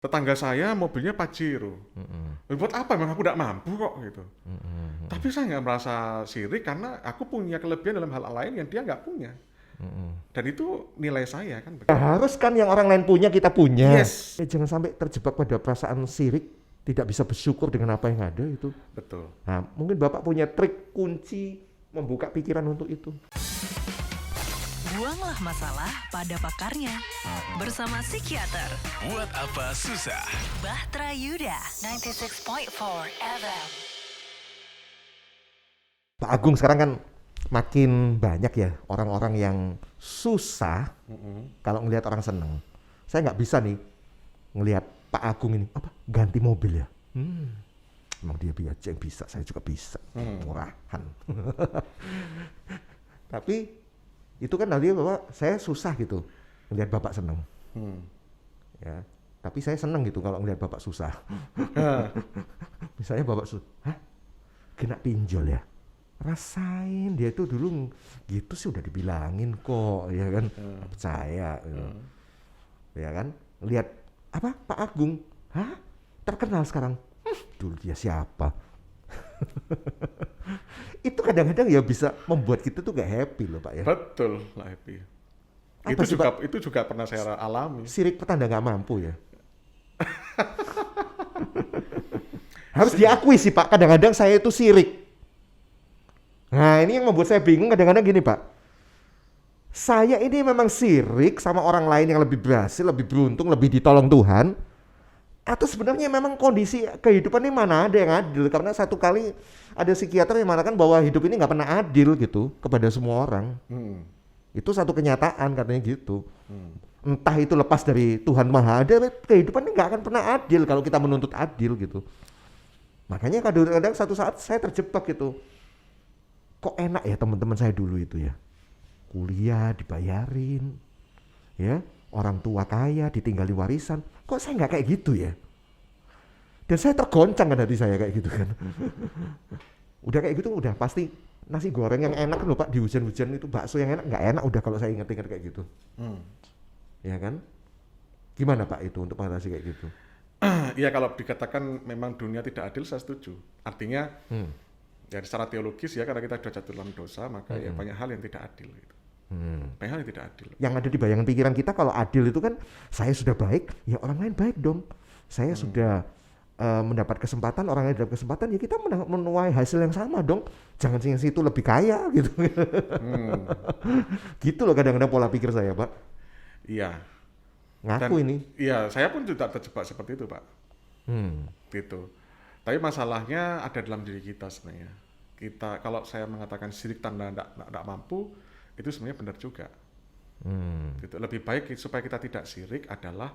tetangga saya mobilnya Pajero. Buat apa? Memang aku tidak mampu kok gitu. Tapi saya nggak merasa sirik karena aku punya kelebihan dalam hal lain yang dia nggak punya. Dan itu nilai saya kan Ya, begitu. harus kan yang orang lain punya kita punya. Yes, Jangan sampai terjebak pada perasaan sirik, tidak bisa bersyukur dengan apa yang ada itu. betul. Nah, mungkin Bapak punya trik kunci membuka pikiran untuk itu. Buanglah masalah pada pakarnya. Bersama psikiater Buat apa susah? Bahtera Yuda 96.4 FM. Pak Agung, sekarang kan makin banyak ya orang-orang yang susah kalau ngelihat orang seneng. Saya nggak bisa nih ngelihat Pak Agung ini apa ganti mobil ya. Emang dia aja yang bisa, saya juga bisa. Murahan. Tapi itu kan nanti Bapak, saya susah gitu ngelihat Bapak seneng. Ya, tapi saya seneng gitu kalau ngelihat Bapak susah. Misalnya Bapak hah? Kena pinjol ya? Rasain, dia itu dulu gitu sih udah dibilangin kok, ya kan? Nggak percaya, gitu. Ya kan? Lihat apa Pak Agung, hah? Terkenal sekarang. Dulu dia siapa? Itu kadang-kadang ya bisa membuat kita tuh gak happy loh Pak ya. Betul lah happy. Apa sih, Pak? Itu juga pernah saya alami. Sirik petanda gak mampu ya. Harus diakui sih Pak, kadang-kadang saya itu sirik. Nah ini yang membuat saya bingung kadang-kadang gini Pak. Saya ini memang sirik sama orang lain yang lebih berhasil, lebih beruntung, lebih ditolong Tuhan. Atau sebenarnya memang kondisi kehidupan ini mana ada yang adil. Karena satu kali ada psikiater yang mengatakan bahwa hidup ini gak pernah adil gitu kepada semua orang. Itu satu kenyataan katanya gitu. Entah itu lepas dari Tuhan Maha Ada, kehidupan ini gak akan pernah adil kalau kita menuntut adil gitu. Makanya kadang-kadang satu saat saya terjebak gitu. Kok enak ya teman-teman saya dulu itu ya, kuliah dibayarin, ya orang tua kaya ditinggalin warisan, kok saya nggak kayak gitu ya. Dan saya tergoncang kan hati saya kayak gitu kan. Udah kayak gitu udah pasti nasi goreng yang enak loh Pak di hujan-hujan itu, bakso yang enak nggak enak udah kalau saya ingat-ingat kayak gitu. Ya kan? Gimana Pak itu untuk mengatasi kayak gitu? Iya, kalau dikatakan memang dunia tidak adil, saya setuju. Artinya ya secara teologis ya, karena kita sudah jatuh dalam dosa, maka ya banyak hal yang tidak adil gitu. Banyak hal yang tidak adil. Yang ada di bayangan pikiran kita kalau adil itu kan saya sudah baik, ya orang lain baik dong. Saya sudah mendapat kesempatan, orang lain dapat kesempatan, ya kita menuai hasil yang sama dong. Jangan yang situ lebih kaya gitu. Gitu loh kadang-kadang pola pikir saya Pak. Iya. Ngaku ini. Iya, saya pun juga terjebak seperti itu Pak. Gitu. Tapi masalahnya ada dalam diri kita sebenarnya. Kita, kalau saya mengatakan sirik tanda tidak mampu, itu sebenarnya benar juga. Gitu. Lebih baik supaya kita tidak sirik adalah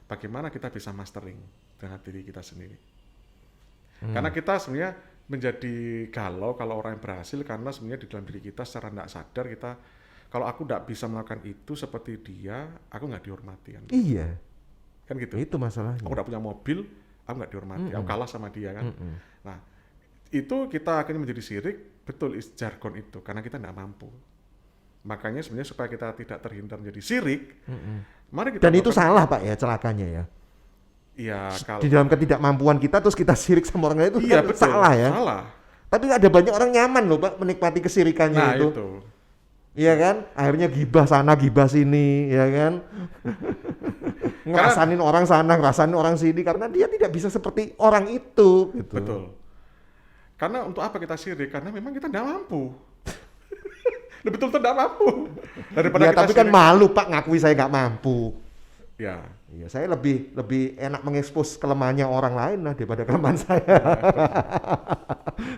bagaimana kita bisa mastering dengan diri kita sendiri. Karena kita sebenarnya menjadi galau kalau orang yang berhasil, karena sebenarnya di dalam diri kita secara tidak sadar kita, kalau aku tidak bisa melakukan itu seperti dia, aku nggak dihormati kan. Iya. Kan gitu. Itu masalahnya. Aku tidak punya mobil, aku nggak dihormati, aku kalah sama dia kan. Nah, itu kita akhirnya menjadi sirik, betul jargon itu, karena kita tidak mampu. Makanya sebenarnya supaya kita tidak terhindar menjadi sirik, mari kita Dan itu salah Pak ya celakanya ya. Iya, Di dalam ketidakmampuan kita terus kita sirik sama orang lain itu iya, kan betul, salah ya. Salah. Tapi ada banyak orang nyaman loh Pak menikmati kesirikannya Nah, itu. itu. Iya kan? Akhirnya gibah sana, gibah sini, ya kan? Ngerasanin orang sana, ngerasanin orang sini karena dia tidak bisa seperti orang itu gitu. Betul. Karena untuk apa kita sirik? Karena memang kita tidak mampu. Betul-betul tidak mampu. Daripada Ya kita tapi kan sirik. malu Pak ngakui saya nggak mampu. Ya. Iya, saya lebih enak mengekspos kelemahannya orang lain lah daripada kelemahan saya.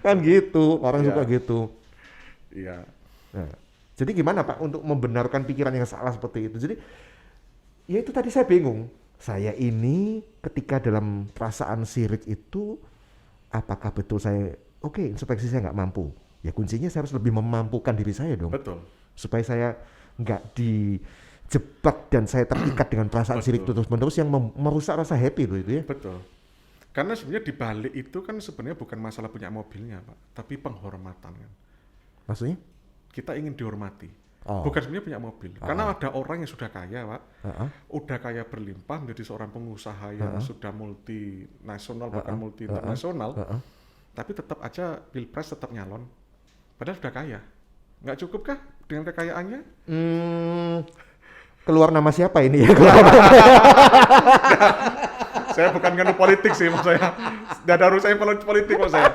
Kan gitu, orang Iya. suka gitu. Iya. Nah, jadi gimana Pak untuk membenarkan pikiran yang salah seperti itu? Jadi ya itu tadi saya bingung. Saya ini ketika dalam perasaan sirik itu apakah betul saya oke, introspeksi saya nggak mampu. Ya kuncinya saya harus lebih memampukan diri saya dong. Betul. Supaya saya nggak dijebak dan saya terikat dengan perasaan sirik terus-menerus yang merusak rasa happy loh itu ya. Betul. Karena sebenarnya di balik itu kan sebenarnya bukan masalah punya mobilnya, Pak, tapi penghormatan kan. Maksudnya? Kita ingin dihormati. bukan sebenarnya punya mobil. Karena ada orang yang sudah kaya, Pak. Udah kaya berlimpah menjadi seorang pengusaha yang sudah multinasional bahkan multi internasional. Tapi tetap aja pilpres tetap nyalon. Padahal sudah kaya. Nggak cukupkah dengan kekayaannya? Keluar nama siapa ini ya? Saya bukan nganu politik sih, maksud saya. Nggak ada urusan politik kok saya.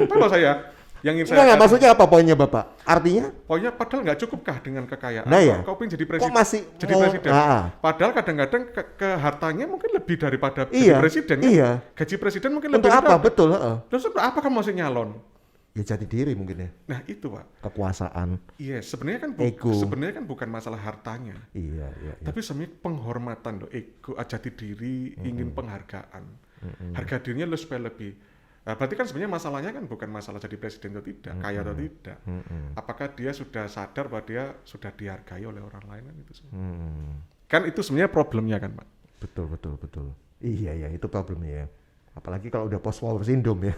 Kalau saya, yang ingin saya Enggak, maksudnya apa poinnya Bapak? Artinya? Poinnya padahal nggak cukupkah dengan kekayaan? Nah, ya. Kau pengen jadi presiden? Kok masih jadi mau, presiden? Padahal kadang-kadang ke hartanya mungkin lebih daripada Iya, jadi presiden. Kan? iya. Gaji presiden mungkin Untuk lebih apa? rendah. Betul. Terus untuk apa kamu masih nyalon? Ya jati diri mungkin ya. Nah itu Pak. Kekuasaan. Iya, Ego. sebenarnya kan bukan masalah hartanya. Iya. Tapi sebenarnya penghormatan loh, ego, jati diri, ingin penghargaan. Harga dirinya lo supaya lebih. Nah, berarti kan sebenarnya masalahnya kan bukan masalah jadi presiden atau tidak, kaya atau tidak. Apakah dia sudah sadar bahwa dia sudah dihargai oleh orang lain kan itu sebenarnya. Kan itu sebenarnya problemnya kan, Pak. Betul. Iya, itu problemnya ya. Apalagi kalau udah post war syndrome ya.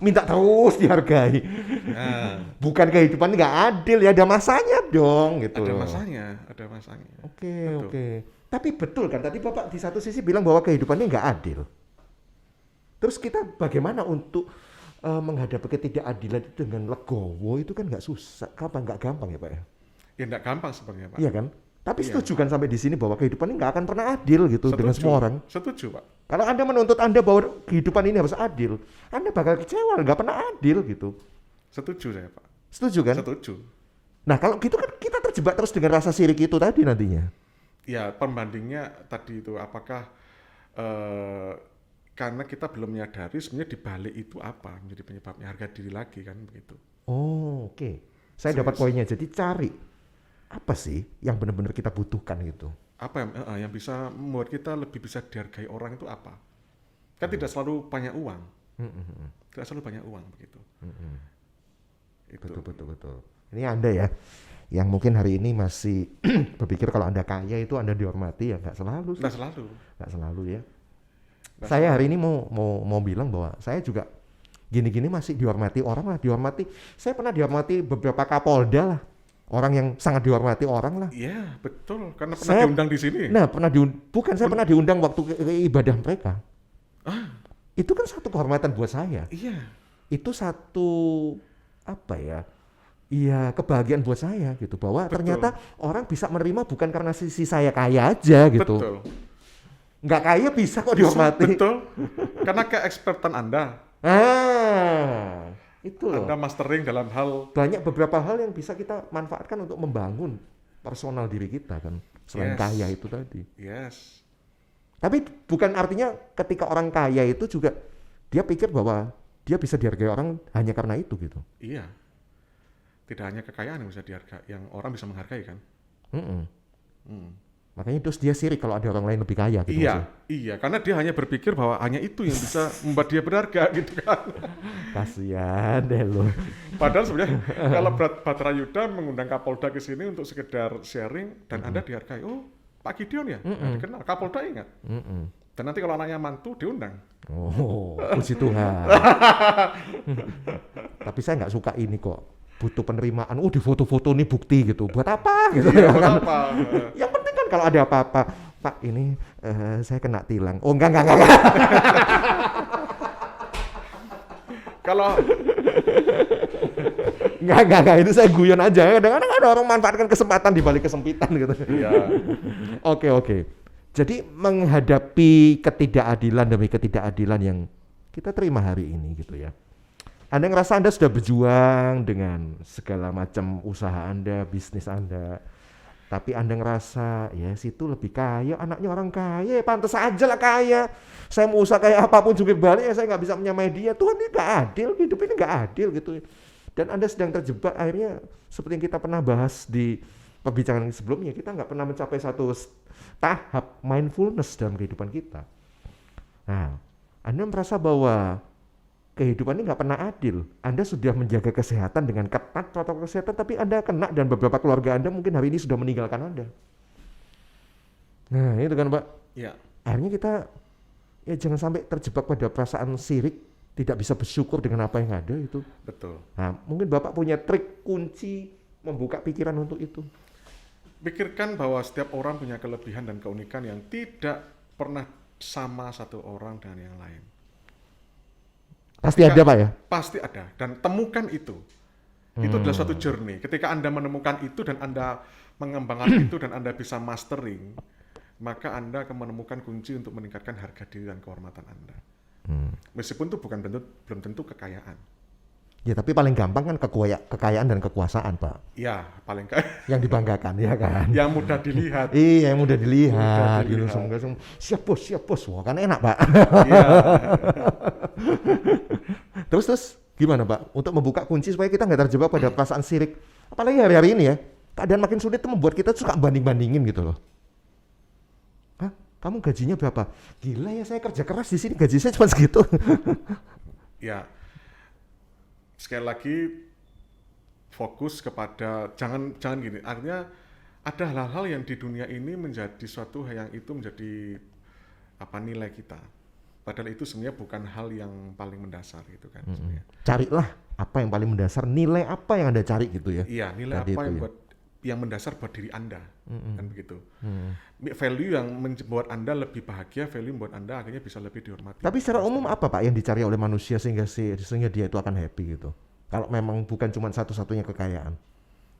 Minta terus dihargai. Bukan kehidupan nggak adil ya, ada masanya dong gitu. Ada masanya. Oke. Tapi betul kan tadi Bapak di satu sisi bilang bahwa kehidupannya nggak adil. Terus kita bagaimana untuk menghadapi ketidakadilan itu dengan legowo itu kan nggak susah, nggak gampang ya Pak ya? Ya nggak gampang sebenarnya Pak. Iya kan? Tapi setuju kan sampai di sini bahwa kehidupan ini nggak akan pernah adil gitu dengan semua orang. Setuju Pak. Kalau Anda menuntut Anda bahwa kehidupan ini harus adil, Anda bakal kecewa, nggak pernah adil gitu. Setuju saya Pak. Setuju kan? Setuju. Nah kalau gitu kan kita terjebak terus dengan rasa sirik itu tadi nantinya. Ya pembandingnya tadi itu apakah karena kita belum menyadari sebenarnya di balik itu apa menjadi penyebabnya, harga diri lagi kan begitu. Oh oke. Saya dapat poinnya, jadi cari apa sih yang benar-benar kita butuhkan gitu. Apa yang bisa membuat kita lebih bisa dihargai orang itu apa? Kan tidak selalu banyak uang. Tidak selalu banyak uang begitu. Itu. Betul. Ini Anda ya, yang mungkin hari ini masih berpikir kalau Anda kaya itu Anda dihormati ya, nggak selalu. Nggak selalu ya. Saya hari ini mau bilang bahwa saya juga gini-gini masih dihormati orang lah, dihormati. Saya pernah dihormati beberapa Kapolda lah. Orang yang sangat dihormati orang lah. Iya, betul. Karena pernah diundang di sini. Nah, saya pernah diundang waktu ke ibadah mereka. Itu kan satu kehormatan buat saya. Iya. Itu satu apa ya? Iya, kebahagiaan buat saya gitu bahwa ternyata orang bisa menerima bukan karena sisi saya kaya aja gitu. Betul. Nggak kaya bisa kok dihormati. Betul. Karena keekspertan Anda. Itu loh. Anda mastering dalam hal banyak beberapa hal yang bisa kita manfaatkan untuk membangun personal diri kita kan selain kaya itu tadi. Yes. Tapi bukan artinya ketika orang kaya itu juga dia pikir bahwa dia bisa dihargai orang hanya karena itu gitu. Iya. Tidak hanya kekayaan yang bisa dihargai, yang orang bisa menghargai kan. Makanya terus dia sirik kalau ada orang lain lebih kaya gitu. Iya, karena dia hanya berpikir bahwa hanya itu yang bisa membuat dia berharga gitu kan. Kasihan deh lo. Padahal sebenarnya kalau Batrayuda mengundang Kapolda ke sini untuk sekedar sharing dan Anda dihargai. Oh, Pak Gideon ya? Nah, dikenal. Kapolda ingat. Dan nanti kalau anaknya mantu diundang. Oh, puji Tuhan. Tapi saya nggak suka ini kok. Butuh penerimaan. Di foto-foto nih bukti gitu. Buat apa gitu? Iya, buat apa? Yang penting kan kalau ada apa-apa, Pak ini saya kena tilang. Oh enggak. Kalau enggak, itu saya guyon aja. Kadang-kadang ada orang manfaatkan kesempatan di balik kesempitan gitu. Iya. Oke. Jadi menghadapi ketidakadilan demi ketidakadilan yang kita terima hari ini gitu ya. Anda ngerasa Anda sudah berjuang dengan segala macam usaha Anda, bisnis Anda. Tapi Anda ngerasa, ya situ lebih kaya, anaknya orang kaya, pantas aja lah kaya. Saya mau usaha kayak apapun juga balik, saya nggak bisa menyamai dia. Tuhan ini nggak adil, hidup ini nggak adil gitu. Dan Anda sedang terjebak, akhirnya seperti yang kita pernah bahas di perbincangan sebelumnya, kita nggak pernah mencapai satu tahap mindfulness dalam kehidupan kita. Nah, Anda merasa bahwa kehidupan ini nggak pernah adil. Anda sudah menjaga kesehatan dengan ketat protokol kesehatan, tapi Anda kena dan beberapa keluarga Anda mungkin hari ini sudah meninggalkan Anda. Nah itu kan Pak. Iya. Akhirnya kita ya jangan sampai terjebak pada perasaan sirik tidak bisa bersyukur dengan apa yang ada itu. Betul. Nah, mungkin Bapak punya trik kunci membuka pikiran untuk itu. Pikirkan bahwa setiap orang punya kelebihan dan keunikan yang tidak pernah sama satu orang dengan yang lain. Pasti ada Pak ya? Pasti ada, dan temukan itu. Itu adalah suatu journey. Ketika Anda menemukan itu dan Anda mengembangkan itu dan Anda bisa mastering, maka Anda akan menemukan kunci untuk meningkatkan harga diri dan kehormatan Anda. Meskipun itu belum tentu kekayaan. Ya tapi paling gampang kan kekayaan dan kekuasaan Pak. Ya, paling Yang dibanggakan ya kan. yang mudah dilihat. Iya, yang mudah dilihat. Mudah dilihat. Gitu. Siap bos. Wah kan enak Pak. Iya. Terus gimana Pak? Untuk membuka kunci supaya kita nggak terjebak pada perasaan sirik. Apalagi hari-hari ini ya. Keadaan makin sulit itu membuat kita suka banding-bandingin gitu loh. Hah? Kamu gajinya berapa? Gila ya, saya kerja keras di sini gaji saya cuma segitu. Ya, sekali lagi fokus kepada jangan gini. Artinya ada hal-hal yang di dunia ini menjadi suatu yang itu menjadi nilai kita. Padahal itu sebenarnya bukan hal yang paling mendasar gitu kan. Sebenarnya. Carilah apa yang paling mendasar, nilai apa yang Anda cari gitu ya. Iya, nilai Tadi apa itu yang ya. yang mendasar buat diri Anda, kan begitu. Value yang membuat Anda lebih bahagia, value membuat Anda akhirnya bisa lebih dihormati. Tapi secara umum apa Pak yang dicari oleh manusia sehingga dia itu akan happy gitu? Kalau memang bukan cuma satu-satunya kekayaan.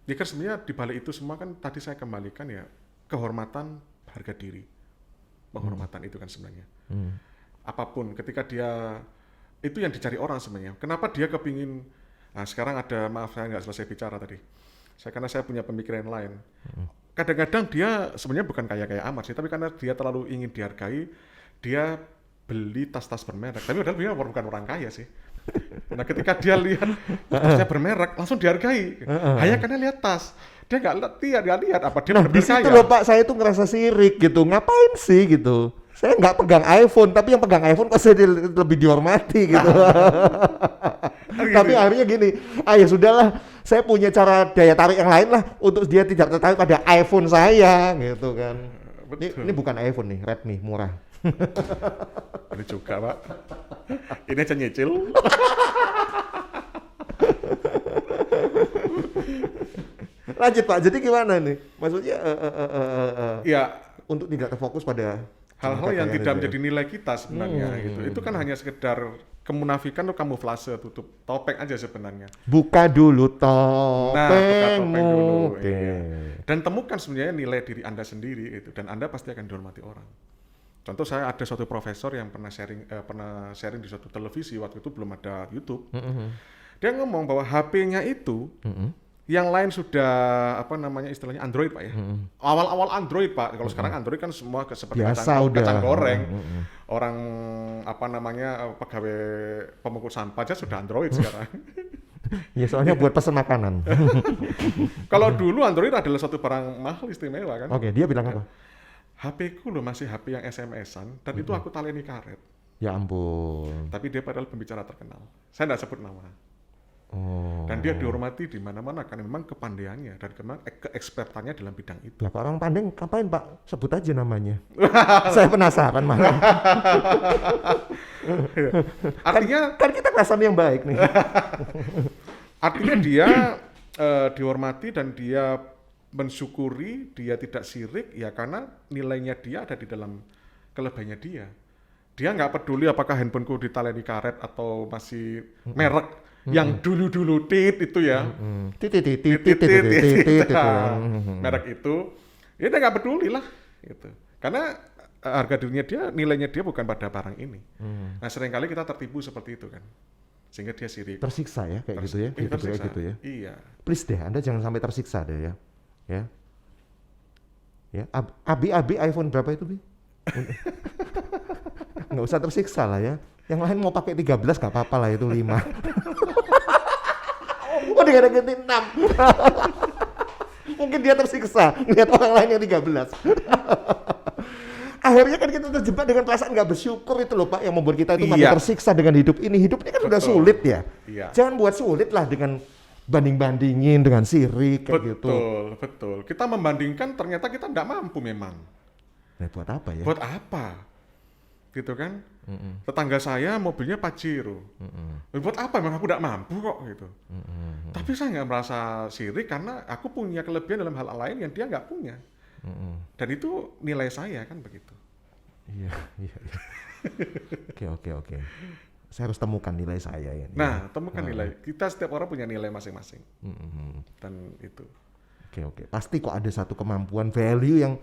Ya kan sebenarnya di balik itu semua kan tadi saya kembalikan ya kehormatan, harga diri, penghormatan itu kan sebenarnya. Apapun ketika dia itu yang dicari orang sebenarnya. Kenapa dia kepingin? Nah sekarang ada, maaf saya nggak selesai bicara tadi. Karena saya punya pemikiran lain. Kadang-kadang dia sebenarnya bukan kaya-kaya amat sih, tapi karena dia terlalu ingin dihargai, dia beli tas-tas bermerek. Tapi padahal dia bukan orang kaya sih. Nah ketika dia lihat tasnya bermerek, langsung dihargai. Hanya karena lihat tas. Dia nggak lihat apa dia Nah di benar-benar situ kaya. loh Pak, saya tuh ngerasa sirik gitu. Ngapain sih gitu? Saya nggak pegang iPhone, tapi yang pegang iPhone kok saya lebih dihormati gitu. Tapi akhirnya gini, ya sudahlah, saya punya cara daya tarik yang lain lah untuk dia tidak tertarik pada iPhone saya gitu kan. Ini bukan iPhone nih, Redmi murah. Ini juga Pak. Ini aja nyicil. Lanjut Pak, jadi gimana nih? Maksudnya Ya untuk tidak terfokus pada hal-hal yang kekayaan tidak itu ya. menjadi nilai kita sebenarnya gitu. Itu kan hanya sekedar kemunafikan atau kamuflase, tutup topeng aja sebenarnya. Buka dulu Nah, buka topeng topengmu. dulu. Oke. Iya. Dan temukan sebenarnya nilai diri Anda sendiri itu, dan Anda pasti akan dihormati orang. Contoh saya ada suatu profesor yang pernah sharing di suatu televisi, waktu itu belum ada YouTube. Dia ngomong bahwa HP-nya itu yang lain sudah istilahnya Android Pak ya. Awal-awal Android Pak. Kalau sekarang Android kan semua seperti Biasa kacang udah. goreng. Orang pegawai pemukul sampah aja sudah Android sekarang. Ya soalnya buat pesan makanan. Kalau dulu Android adalah suatu barang mahal istimewa kan. Oke, dia bilang apa? HP ku loh masih HP yang SMS-an dan itu aku taleni karet. Ya ampun. Tapi dia padahal pembicara terkenal. Saya nggak sebut nama. Oh. Dan dia dihormati di mana-mana karena memang kepandaiannya dan keekspertannya dalam bidang itu. Lah Pak, orang pandai ngapain Pak? Sebut aja namanya. Saya penasaran malah. Artinya Kan kita kerasan yang baik nih. artinya dia dihormati dan dia mensyukuri, dia tidak sirik ya karena nilainya dia ada di dalam kelebihannya dia. Dia nggak peduli apakah handphoneku ditaleni karet atau masih merek yang dulu-dulu itu ya. Merek itu, ya dia nggak peduli lah gitu. Karena harga dirinya dia, nilainya dia bukan pada barang ini. Nah seringkali kita tertipu seperti itu kan, sehingga dia sirik. Tersiksa ya kayak gitu ya. Tersiksa. Gitu ya. Iya. Please deh, Anda jangan sampai tersiksa deh ya. Ya. Abi iPhone berapa itu Bi? Nggak usah tersiksa lah ya. Yang lain mau pakai 13 nggak apa-apa lah, itu 5. Oh dia ganti 6. Mungkin dia tersiksa lihat orang lain yang 13. Akhirnya kan kita terjebak dengan perasaan nggak bersyukur itu loh Pak, yang membuat kita itu makin tersiksa dengan hidup ini. Hidup ini kan udah sulit ya. Iya. Jangan buat sulit lah dengan banding-bandingin dengan sirik kayak gitu. Betul. Kita membandingkan ternyata kita nggak mampu memang. Nah, buat apa ya? Buat apa? gitu kan. Tetangga saya mobilnya Pajero. Buat apa? Memang aku tidak mampu kok gitu. Tapi saya nggak merasa sirik karena aku punya kelebihan dalam hal lain yang dia nggak punya. Dan itu nilai saya kan begitu. Iya. Oke. Saya harus temukan nilai saya ya. Nah, temukan nilai. Kita setiap orang punya nilai masing-masing. Dan itu. Oke. Pasti kok ada satu kemampuan, value yang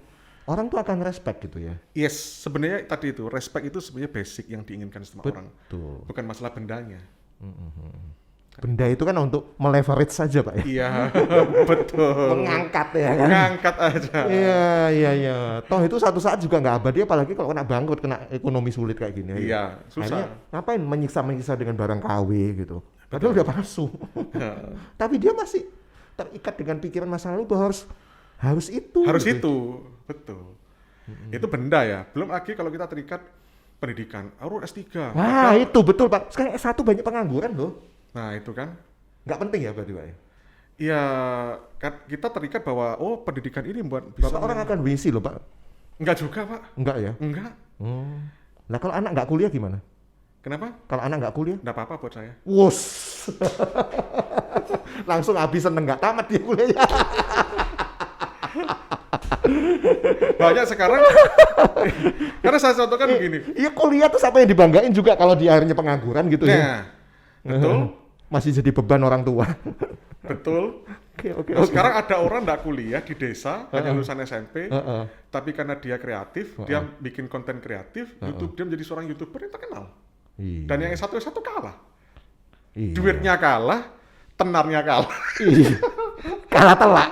orang tuh akan respect gitu ya. Yes, sebenarnya tadi itu respect itu sebenarnya basic yang diinginkan sama orang. Betul. Bukan masalah bendanya. Benda itu kan untuk meleverage saja Pak ya. Iya, betul. Mengangkat ya kan. Mengangkat aja. Iya. Toh itu satu saat juga nggak abadi, apalagi kalau kena bangkrut, kena ekonomi sulit kayak gini. Iya, susah. Akhirnya, ngapain menyiksa dengan barang KW gitu. Padahal udah palsu. Tapi dia masih terikat dengan pikiran masa lalu bahwa harus itu. Harus gitu. itu, betul. Itu benda ya. Belum lagi kalau kita terikat pendidikan, harus S3. Wah, itu betul Pak. Sekarang S1 banyak pengangguran loh. Nah, itu kan. Nggak penting ya berarti Pak ya? Iya, kan kita terikat bahwa pendidikan ini buat bisa. Bapak orang akan wisi loh Pak. Enggak juga, Pak. Enggak ya? Enggak. Nah kalau anak nggak kuliah gimana? Kenapa? Kalau anak nggak kuliah? Enggak apa-apa buat saya. Wus. Langsung habis seneng nggak tamat dia kuliahnya. Banyak sekarang. Karena saya contohkan begini. Iya kuliah tuh siapa yang dibanggain juga kalau di akhirnya pengangguran gitu ya. Nah, betul. Masih jadi beban orang tua. Betul. Oke. Nah, sekarang ada orang nggak kuliah di desa, hanya lulusan SMP, tapi karena dia kreatif, dia bikin konten kreatif, YouTube, dia menjadi seorang YouTuber yang terkenal. Iya. Dan yang S1 kalah. Iya. Duitnya kalah, tenarnya kalah. Iya. Kalah telak.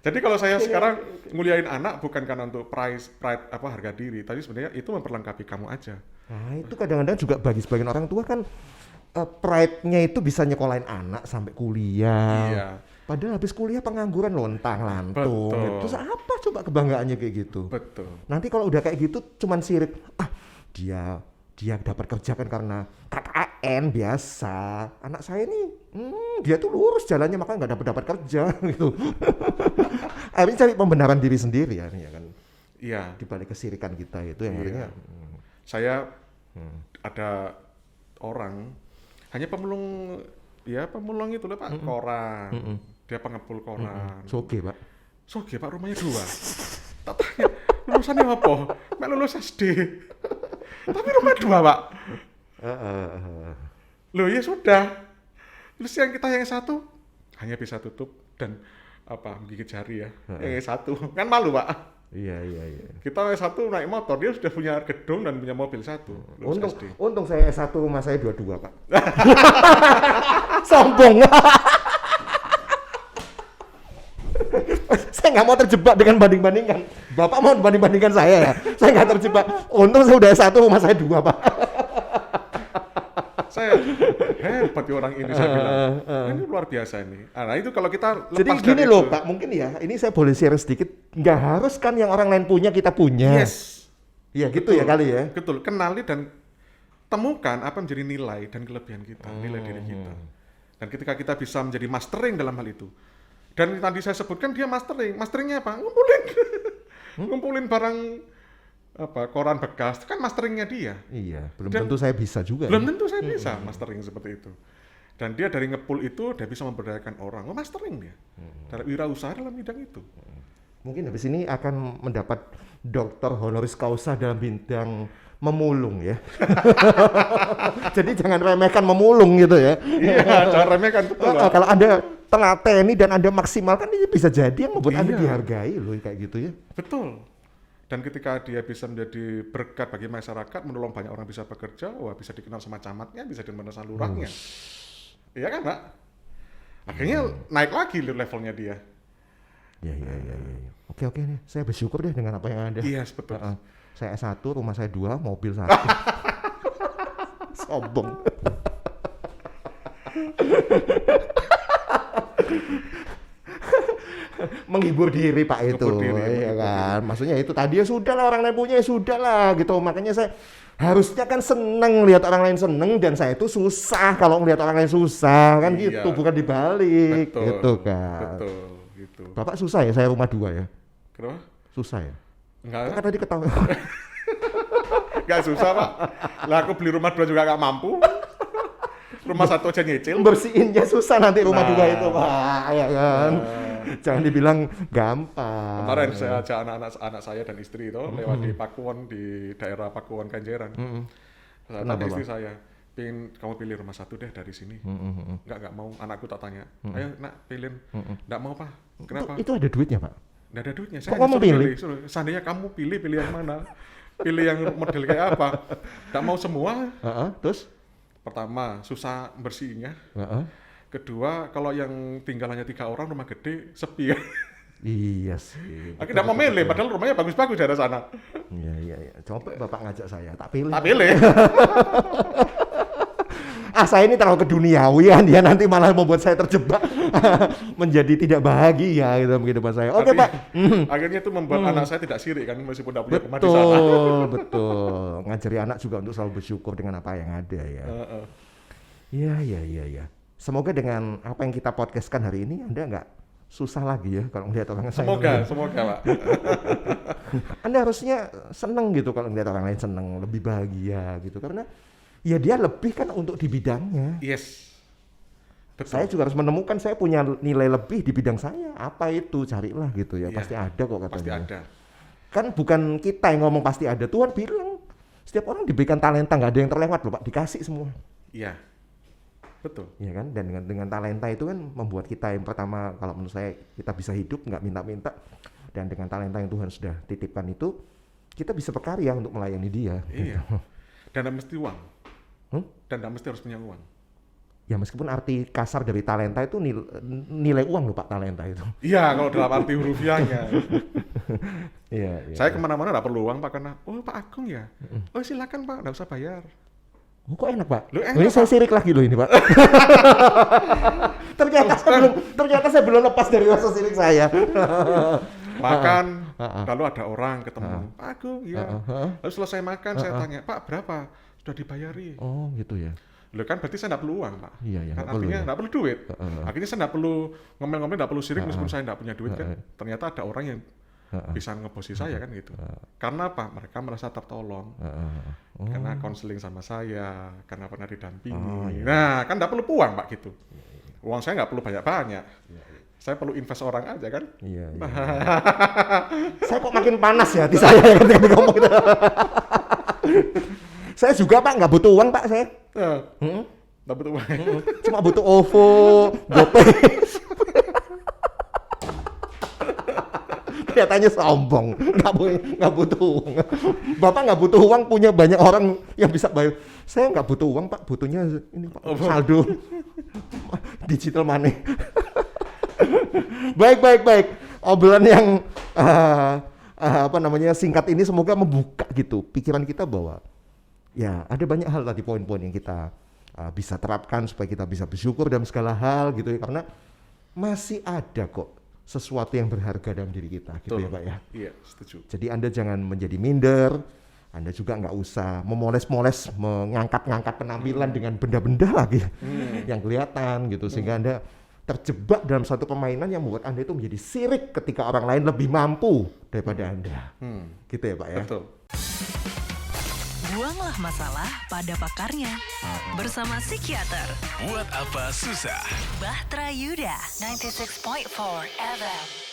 Jadi kalau saya sekarang nguliahin anak bukan karena untuk pride harga diri, tapi sebenarnya itu memperlengkapi kamu aja. Nah itu kadang-kadang juga bagi sebagian orang tua kan pride-nya itu bisa nyekolahin anak sampai kuliah. Iya. Padahal habis kuliah pengangguran lontang-lantung. Betul. Terus apa coba kebanggaannya kayak gitu? Betul. Nanti kalau udah kayak gitu cuman sirik. Dia dapat kerja kan karena KKN biasa. Anak saya nih, dia tuh lurus jalannya makanya nggak dapat kerja gitu. Akhirnya cari pembenaran diri sendiri ya kan. Iya. Di balik kesirikan kita itu yang akhirnya. Saya ada orang hanya pemulung itu loh Pak, koran. Dia pengepul koran. Soge Pak. Soge Pak, rumahnya 2. Tak tanya, lulusannya apa? Mek lulus SD. Tapi rumah 2 Pak. Loh ya sudah. Terus yang satu hanya bisa tutup dan menggigit jari ya. Yang satu kan malu Pak. Iya. Kita S1 naik motor, dia sudah punya gedung dan punya mobil 1. Untung saya S1 rumah saya 22 Pak. Sombong. Saya nggak mau terjebak dengan banding-bandingan. Bapak mau banding-bandingkan saya ya. Saya nggak terjebak. Untung saya udah S1 rumah saya 2 Pak. Saya hebat ya orang ini, saya bilang. Ini luar biasa ini. Nah itu kalau kita lepas jadi gini dari loh itu, Pak, mungkin ya, ini saya boleh share sedikit. Nggak harus kan yang orang lain punya kita punya. yes. Iya gitu ya kali ya. Betul, kenali dan temukan apa menjadi nilai dan kelebihan kita, nilai diri kita. Dan ketika kita bisa menjadi mastering dalam hal itu. Dan tadi saya sebutkan dia masteringnya apa? Ngumpulin barang koran bekas, kan masteringnya dia. Iya, belum tentu saya bisa juga. Belum tentu saya bisa mastering seperti itu. Dan dia dari ngepul itu dia bisa memberdayakan orang. Mastering dia. Dalam wirausaha dalam bidang itu. Mungkin habis ini akan mendapat doktor honoris causa dalam bidang memulung ya. Jadi jangan remehkan memulung gitu ya. Iya, jangan remehkan betul. Kalau Anda telateni dan Anda maksimalkan, ini bisa jadi yang membuat Anda dihargai loh kayak gitu ya. Betul. Dan ketika dia bisa menjadi berkat bagi masyarakat, menolong banyak orang bisa bekerja, bisa dikenal sama camatnya, bisa dikenal sama lurahnya. Iya kan Pak? Akhirnya naik lagi levelnya dia. Iya. Oke nih, saya bersyukur deh dengan apa yang ada. Iya, betul. Saya S1, rumah saya 2, mobil 1. Sombong. Menghibur diri Pak itu, ya kan. Maksudnya itu tadi ya sudah lah, orang lain punya ya sudah lah gitu. Makanya saya harusnya kan seneng lihat orang lain seneng, dan saya itu susah kalau ngelihat orang lain susah kan gitu, bukan dibalik. Betul, gitu kan. Betul, gitu. Bapak susah ya saya rumah 2 ya? Kenapa? Susah ya? Enggak. Kan tadi ketawa. Nggak susah Pak. Lah aku beli rumah 2 juga nggak mampu. Rumah 1 aja nyicil. Bersihinnya susah nanti rumah Nah. 2 itu Pak, ya kan. Jangan dibilang gampang. Kemarin saya ajak anak saya dan istri itu lewat di Pakuwon, di daerah Pakuwon Kenjeran. Saya Kenapa, tanya istri Bang? saya, "Pin, kamu pilih rumah 1 deh dari sini." Nggak mau. Anakku tak tanya, "Ayo nak, pilih." Nggak mau Pak. Kenapa? Itu ada duitnya Pak. Nggak ada duitnya. Kok kamu disuruh pilih? Suruh. Seandainya kamu pilih yang mana? Pilih yang model kayak apa? Nggak mau semua. Terus? Pertama, susah bersihnya. Heeh. Kedua, kalau yang tinggal hanya 3 orang, rumah gede, sepi. Iya sih. Aku nggak mau milih, padahal rumahnya bagus-bagus daerah sana. Iya. Coba Bapak ngajak saya, tak pilih. Tak pilih. Saya ini terlalu keduniawian, dia nanti malah membuat saya terjebak menjadi tidak bahagia gitu kehidupan saya. Oke Tapi Pak. akhirnya itu membuat anak saya tidak sirik kan, meskipun tidak punya rumah di sana. Betul. Ngajari anak juga untuk selalu bersyukur dengan apa yang ada ya. Iya. Semoga dengan apa yang kita podcastkan hari ini Anda nggak susah lagi ya kalau melihat orang lain. Semoga Pak. Anda harusnya seneng gitu kalau melihat orang lain seneng, lebih bahagia gitu karena ya dia lebih kan untuk di bidangnya. Yes. Betul. Saya juga harus menemukan saya punya nilai lebih di bidang saya. Apa itu? Carilah gitu ya. Iya. Pasti ada kok katanya. Pasti ada. Kan bukan kita yang ngomong pasti ada. Tuhan bilang setiap orang diberikan talenta, nggak ada yang terlewat loh Pak. Dikasih semua. Iya. Betul. Iya kan? Dan dengan talenta itu kan membuat kita yang pertama kalau menurut saya kita bisa hidup nggak minta-minta. Dan dengan talenta yang Tuhan sudah titipkan itu kita bisa berkarya untuk melayani Dia. Iya. Gitu. Dan tidak mesti uang. Hmm? Dan tidak mesti harus punya uang. Ya meskipun arti kasar dari talenta itu nilai uang loh Pak, talenta itu. Iya, kalau dalam arti hurufiahnya. Iya. Saya kemana-mana tidak perlu uang Pak, karena Pak Agung ya. Oh silakan Pak, tidak usah bayar. Oh, kok enak Pak? Loh, enak, ini saya sirik lagi loh ini Pak. ternyata saya belum lepas dari rasa sirik saya. Makan, lalu ada orang ketemu, Pak Agung, ya. Lalu selesai makan, saya tanya, Pak berapa? Sudah dibayari. Oh gitu ya. Loh kan berarti saya tidak perlu uang Pak. Iya, Kan nggak perlu artinya ya. tidak perlu duit. Akhirnya saya tidak perlu ngomel-ngomel, tidak perlu sirik meskipun saya tidak punya duit kan. Ternyata ada orang yang bisa ngebosi saya kan gitu. Karena apa? Mereka merasa tertolong. Karena konseling sama saya, karena pernah didampingi. Nah, kan tidak perlu uang Pak gitu. Uang saya nggak perlu banyak-banyak. Saya perlu invest orang aja kan. Iya. Saya kok makin panas ya hati saya ketika ngomong gitu. Saya juga Pak nggak butuh uang Pak saya. Nggak butuh uang. Cuma butuh OVO, GoPay. Kelihatannya sombong, nggak butuh uang. Bapak nggak butuh uang, punya banyak orang yang bisa bayar. Saya nggak butuh uang Pak, butuhnya ini Pak, saldo, digital money. Baik. Obrolan yang singkat ini semoga membuka gitu pikiran kita bahwa ya ada banyak hal tadi poin-poin yang kita bisa terapkan supaya kita bisa bersyukur dalam segala hal gitu ya, karena masih ada kok sesuatu yang berharga dalam diri kita gitu. Betul. Ya Pak ya. Iya, setuju. Jadi Anda jangan menjadi minder, Anda juga nggak usah memoles-moles mengangkat-ngangkat penampilan dengan benda-benda lagi yang kelihatan gitu sehingga Anda terjebak dalam satu permainan yang membuat Anda itu menjadi sirik ketika orang lain lebih mampu daripada Anda. Gitu ya Pak ya. Betul. Buanglah masalah pada pakarnya. Bersama psikiater Buat apa susah? Bahtera Yuda 96.4 FM.